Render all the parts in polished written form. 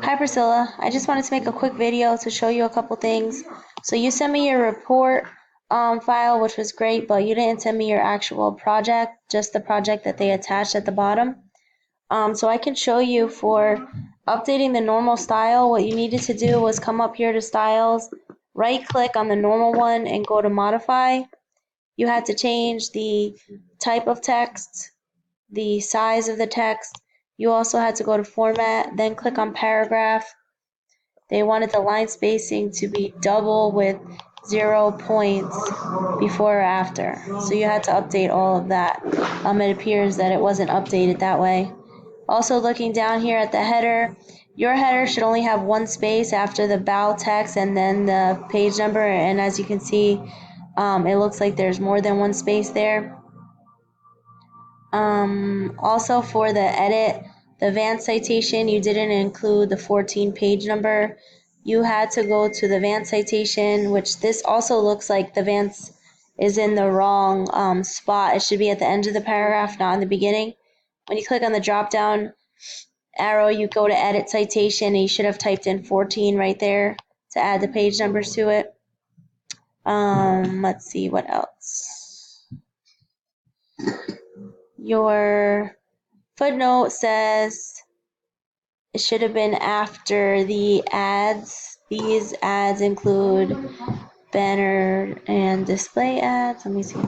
Hi Priscilla, I just wanted to make a quick video to show you a couple things. So you sent me your report file, which was great, but you didn't send me your actual project, just the project that they attached at the bottom. So I can show you for updating the normal style. What you needed to do was come up here to styles, right click on the normal one and go to modify. You had to change the type of text, the size of the text. You also had to go to format, then click on paragraph. They wanted the line spacing to be double with 0 points before or after. So you had to update all of that. It appears that it wasn't updated that way. Also looking down here at the header, your header should only have one space after the bow text and then the page number. And as you can see, it looks like there's more than one space there. Also for the edit, the advanced citation, you didn't include the 14 page number. You had to go to the advanced citation, which this also looks like the advanced is in the wrong spot. It should be at the end of the paragraph, not in the beginning. When you click on the drop down arrow, you go to edit citation, and you should have typed in 14 right there to add the page numbers to it. Let's see what else. Your footnote says it should have been after the ads. These ads include banner and display ads. Let me see.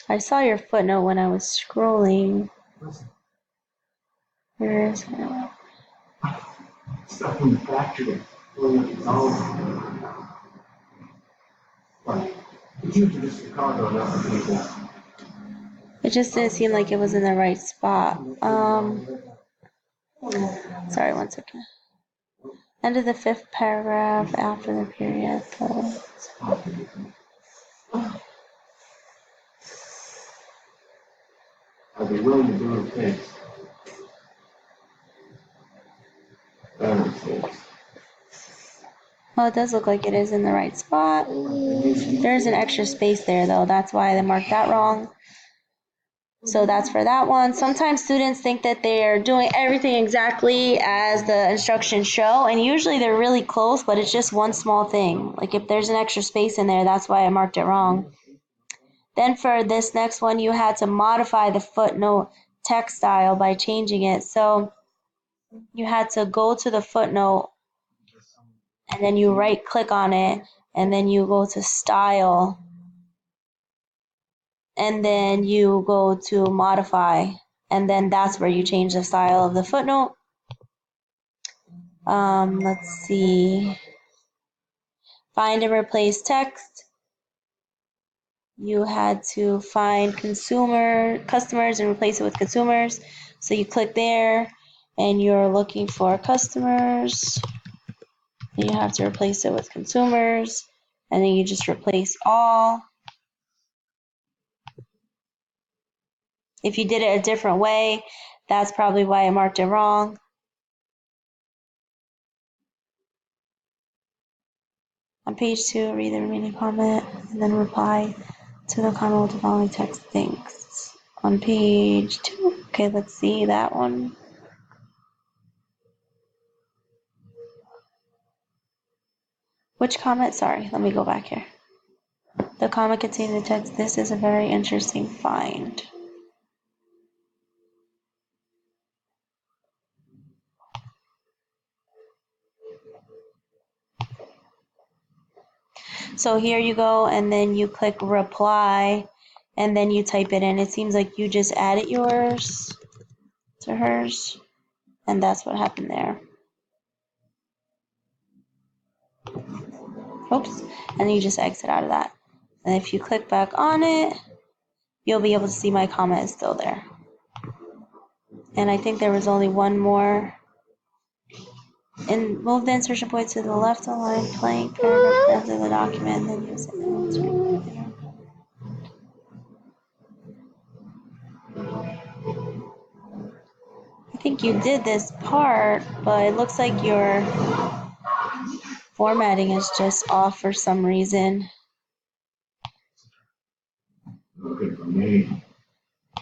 I saw your footnote when I was scrolling. Where is it? Stuff from the factory. It's usually just Chicago, not people. It just didn't seem like it was in the right spot. Sorry, one second. End of the 5th paragraph after the period. I'd be willing to do it fixed. Well, it does look like it is in the right spot. There's an extra space there, though. That's why they marked that wrong. So that's for that one. Sometimes students think that they're doing everything exactly as the instructions show, and usually they're really close, but it's just one small thing. Like if there's an extra space in there, that's why I marked it wrong. Then for this next one, you had to modify the footnote text style by changing it. So you had to go to the footnote, and then you right click on it, and then you go to style, and then you go to modify, and then that's where you change the style of the footnote. Let's see. Find and replace text. You had to find customers and replace it with consumers. So you click there and you're looking for customers. Then you have to replace it with consumers, and then you just replace all. If you did it a different way, that's probably why I marked it wrong. On page 2, read the remaining comment and then reply to the comment with the following text. Thanks. On page 2. Okay, let's see that one. Which comment? Sorry, let me go back here. The comment containing the text, "This is a very interesting find." So here you go, and then you click reply, and then you type it in. It seems like you just added yours to hers, and that's what happened there. Oops, and then you just exit out of that. And if you click back on it, you'll be able to see my comment is still there. And I think there was only one more. And move the insertion point to the left of the line, blank paragraph after the document, and then use it. I think you did this part, but it looks like your formatting is just off for some reason. Looking for me.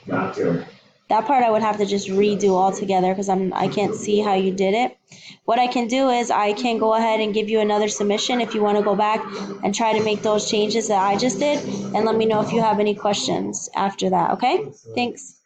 Gotcha. That part I would have to just redo altogether because I can't see how you did it. What I can do is I can go ahead and give you another submission if you want to go back and try to make those changes that I just did, and let me know if you have any questions after that, okay? Thanks.